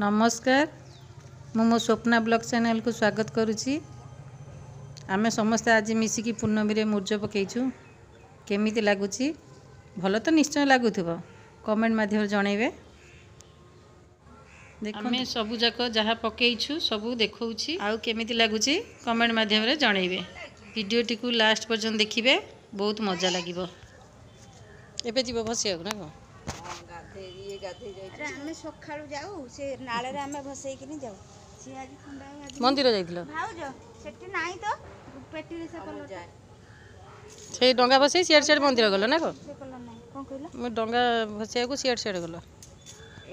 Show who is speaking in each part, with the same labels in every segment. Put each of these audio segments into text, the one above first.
Speaker 1: नमस्कार मु मो स्वप्ना ब्लॉग चैनल को स्वागत करुच्ची। आमे समस्ते आज मिसिकी पूर्णमी रे मुर्ज पकईचु केमिति लागुची भल तो निश्चय लगुथिबो कमेंट माध्यम जनइबे। आमे सबु जाक जहाँ पकईचु सबु देखौची आउ केमिति लागुची कमेंट माध्यम रे जनइबे। वीडियो टी को लास्ट पर्यंत देखिबे बहुत मजा लागिबो। एबे जीवो भसियाक ना को
Speaker 2: आमे सखाळु जाऊ से नाळे रे आमे भसेइकिनी जाऊ से आज ठंडा आज
Speaker 1: मंदिर जाइथिलो
Speaker 2: भाउजो सेठी नाही तो पेटी रे से कलर
Speaker 1: से डंगा भसे सियाड सियाड मंदिर गलो ना को
Speaker 2: से कलर नाही कोन कहिलो
Speaker 1: मु डंगा भसिया को सियाड सियाड गलो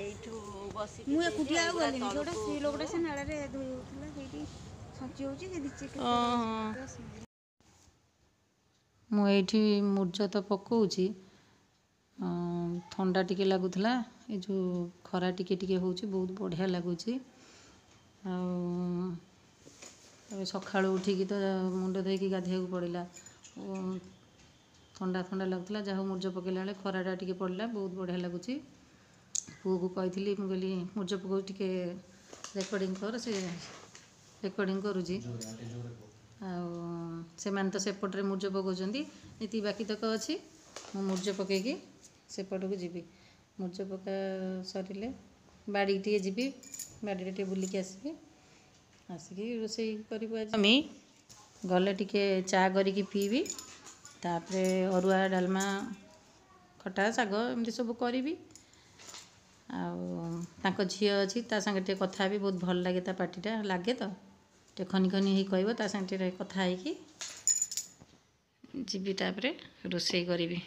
Speaker 2: एठू बसी मु एकुटिया गलिनी जोडा सी लोगडे से नाळे रे धोई होतला सेठी सची होची से दिचे
Speaker 1: मु एठी मुर्ज तो पकोउची ठंडा टिके लगुला ये जो खरा टिके टिके होची बहुत बढ़िया लगुची। सखा उठिकी तो मुंड धोईकी गाधे पड़ा ठंडा ठंडा लगुला जहाँ मुर्ज पकड़ा बेले खराटा टिके पड़ा बहुत बढ़िया लगुच। पुओ को कही मुझे मुर्ज पकाऊ टिके रेकर्डिंग कर से रेकर्डिंग करुँची आने तो सेपटे मुर्ज पकाउछंती ये बाकी तक अच्छी मु मुर्ज पकईकी सेपट को जीवी मुर्ज पका सरिले बाड़ी टे जीवी बाड़ी टे बुलिकी आसबि आसिकी रोसई करी गले टिके चा करिकी पीबी तापरे अरुआ डालमा खटा साग एमती सब करी आउ झील अच्छी संगे टे कथा भी बहुत भल लगे पार्टीटा लगे तो टे खनी खनी ही कहब ता संगे कथा है जीवी तापरे रोसई करी।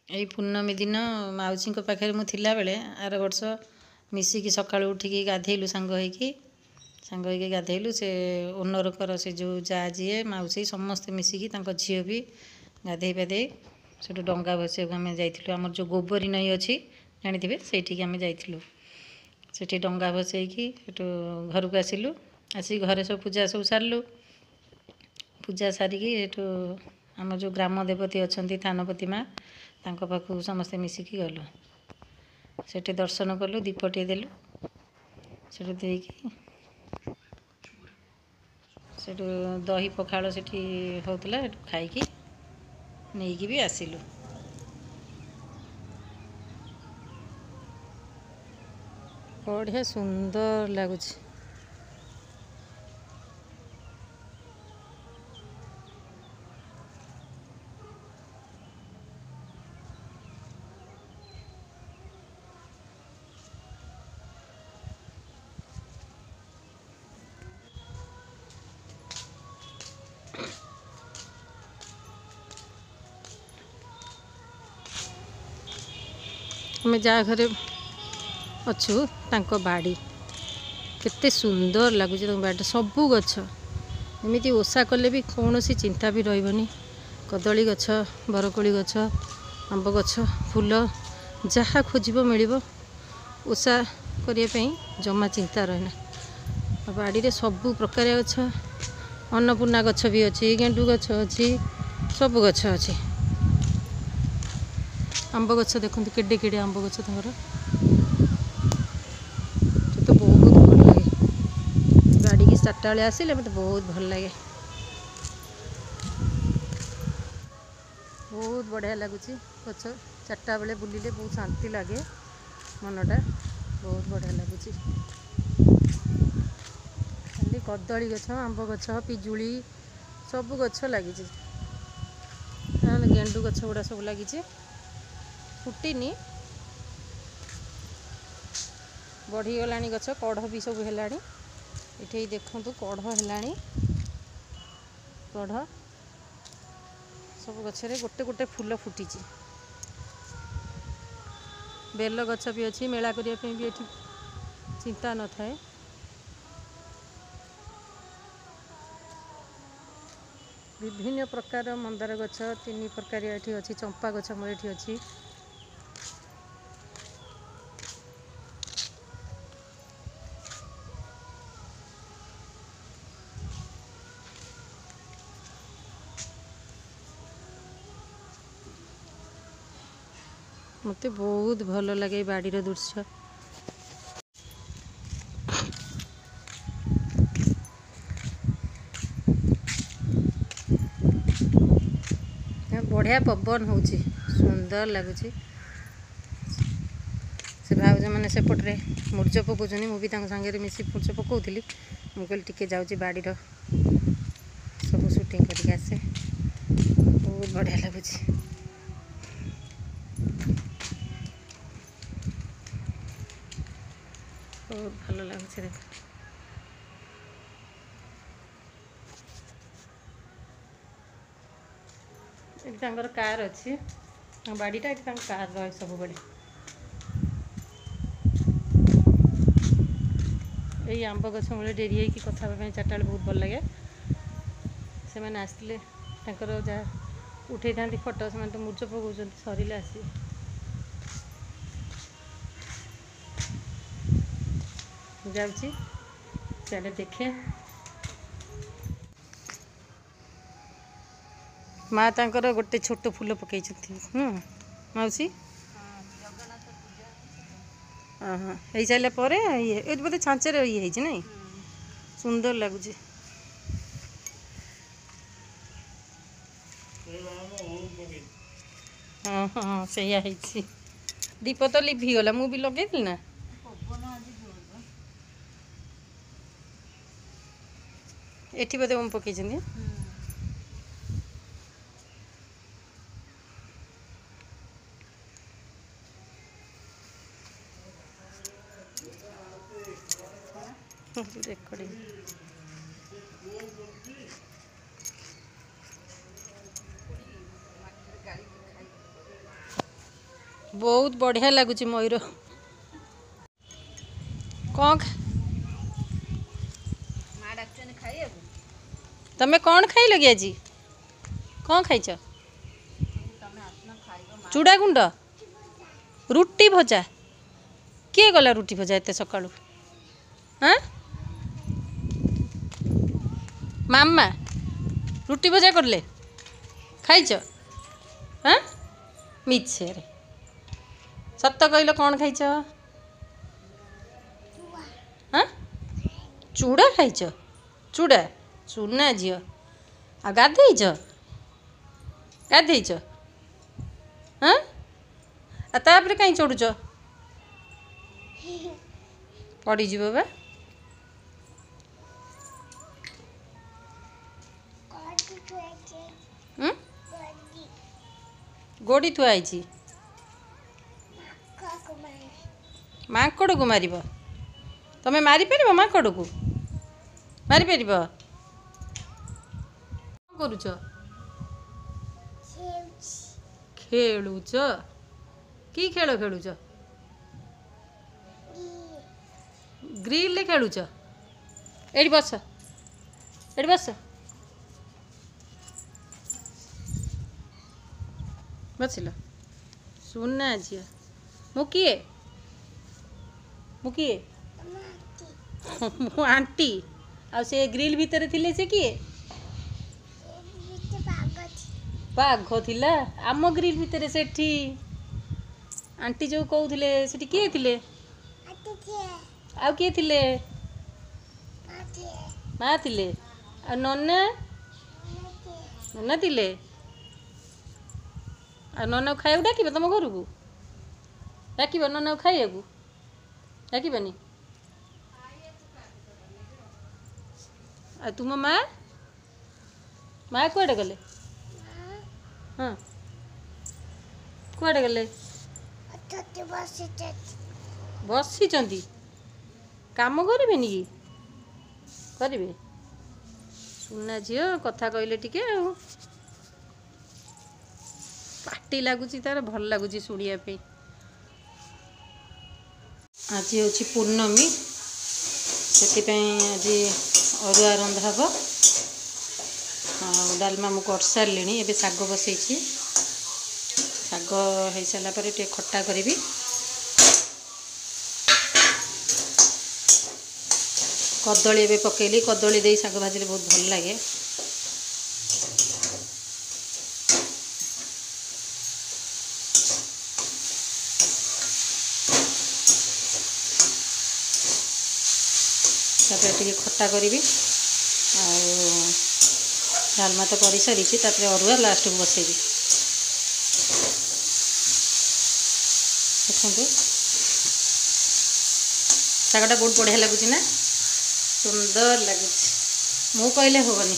Speaker 1: यही पूर्णमी दिन मौसी पाखे मुला बेले आर वर्ष मिसिकी सका उठिकी गाधेलु सांग होगी गाधेलु से ओनरकर से जो जा जी मौसी समस्ते मिसिकी झील भी गाधे पाधे से डंगा भसिया आम जाइलु आमर जो गोबरी नई अच्छी जानी से आम जाइलु से डंगा भसईकी घर को आसिलु आसी घरे सब पूजा सब सारू पूजा सारिकी आम जो ग्राम देवती अच्छा थानपति माँ तांक पाखु समस्ते मिसिकी गलु सेठी दर्शन कलु दीपटे देलु सेठु देकी सेठु दही पखाड़ सेठी होतला खाइकी नेइकी भी आसिलु। बढ़िया सुंदर लगुच। आम जहाँ घरे अच्छु तांको बाड़ी केते सुंदर लगुच बाड़ी सबू गछ एमती ओषा कले भी कौन सी चिंता भी रही कदली गछ बरकोली गछ आंब गछ फूल जहाँ खोज मिल ओषा करने जमा चिंता रहना बाड़ी रे सबू प्रकार गछ अन्नपूर्णा गछ भी अच्छी गेंडू गछ अच्छी सब गछ अच्छी आंब गछ देखो केड़े केड़े आंब गछ तमर तो बहुत भल लगे गाड़ी की 4टा बेले आसिले मत बहुत भल लगे बहुत बढ़िया लगुच गछ 4टा बेले बुलिले बहुत शांति लगे मनटा बहुत बढ़िया लगुच। खाली कदली गछ आंब गछ पिजुली सब गछ लगी गेंडू गछ गुड़ा सब लगी फुटिनी बढ़ीगला गछ कढ़ भी सब है ये देखु कढ़ है कढ़ सब गचरे गोटे गोटे फूल फुटी बेल गछ भी अच्छी मेला करने भी ये चिंता न थाए। विभिन्न प्रकार मंदार गछ 3 प्रकार ये अच्छी चंपा गछ मोर ये अच्छी मते बहुत भल लगे बाड़ीर दृश्य। बढ़िया पवन हो सुंदर लगुच। से भाउज मैंने सेपटे मुर्ज पकाउछनी मुझे सांगे मिसी मुर्ज पकाउली। मुझे कहली टिके जाऊँगी बाड़ीर सब शूटिंग करके आसे। बहुत बढ़िया लगुच। बहुत भल लगुच। देख ये कार अच्छी बाड़ीटा ये कार रहे सब बड़े। यही आंब गछ मूल डेरी होगी कथा चार्टा बहुत भल लगे। से मैंने आसते जहाँ उठे था फोटो से तो मुर्ज पकाउछन सरिले आसी जाऊँगी सियाड़े देखे। माँ तांकर गोटे छोट फूल पकई मौसी हाँ हो सारे ये बोधे छांचर ये नहीं सुंदर लगुच। हाँ हाँ से दीप तो लिभिगला मु भी लगे ना एठी बोधे हम पकई रेकर्डिंग। बहुत बढ़िया लगुच मयूर कौन तमें कौन खाइल कि आज कौन खाइच? चूड़ा गुंड रुटी भजा किए गला रुटी भजा एत सका हाँ मामा रुटी भजा करले खाइच हाँ मिछे सत कहल कौन खाइच? हाँ चूड़ा खाइच चूड़ा चूना झी आ गाधेच गाधेच हाँ तापर कहीं चढ़ुच पड़ीज बा गोड़ी थुआई माकड़ को मार तमें मारिपर माकड़ को मारिपर करुच खेलुच कि खेल खेलुच ग्रिल खेलुच एठी बस एठी बस बसिल सुना झी मु किए मु आंटी आ से ग्रिल भितर थिले से किए बाघ थिला आम ग्रिल भितर सेठी आंटी जो कहूले सेठी किए थिले आ किए थिले माँ थिले आ नन्ना नन्ना थिले आ नन्ना खाइबा डाक तुम घर को डाक नन्ना खाइबा डाकनी आ तुम माँ माँ कुआडे गले हाँ कुआडे गले बसी काम करें कि करेंगे सुना झी कथा कहले टिके पार्टी लगुच तार भल लगुच शुणिया आज हूँ पूर्णमी से आज अरुआ रंधा हम डालमा मुझे कर सारे ए शाग बसई शाग हो सारापर टे खट्टा करी कदली ए पकेली कदली दे शाग भाजिले बहुत भल लगे तापर टिके खट्टा करी डालमा तो कर सारी अरुआ लास्ट को बसैबी देखो शागटा बहुत बढ़िया लगुच ना सुंदर लगुच मु कहले हेनी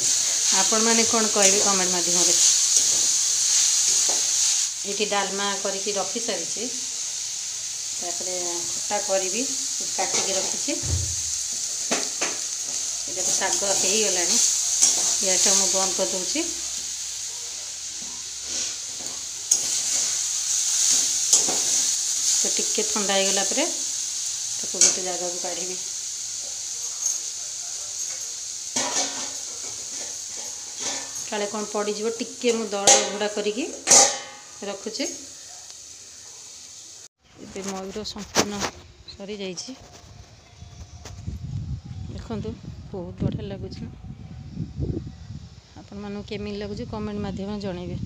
Speaker 1: आपण मैंने कौन कहे कमेंट माध्यम ये डालमा करके रखी सारी खट्टा करी काटिकी रखी शाग हो गला गैस मु बंद कर दूची तो टिके ठंडा हो गला गोटे जगह को काढ़ी काले कौन पड़ज टिके मु दड़ घोड़ा करी रखुचे मयूर संपूर्ण सरी जाइए देखु बहुत बढ़िया लगुच आपण मानू केमी लगुच कमेंट माध्यम जनइबे।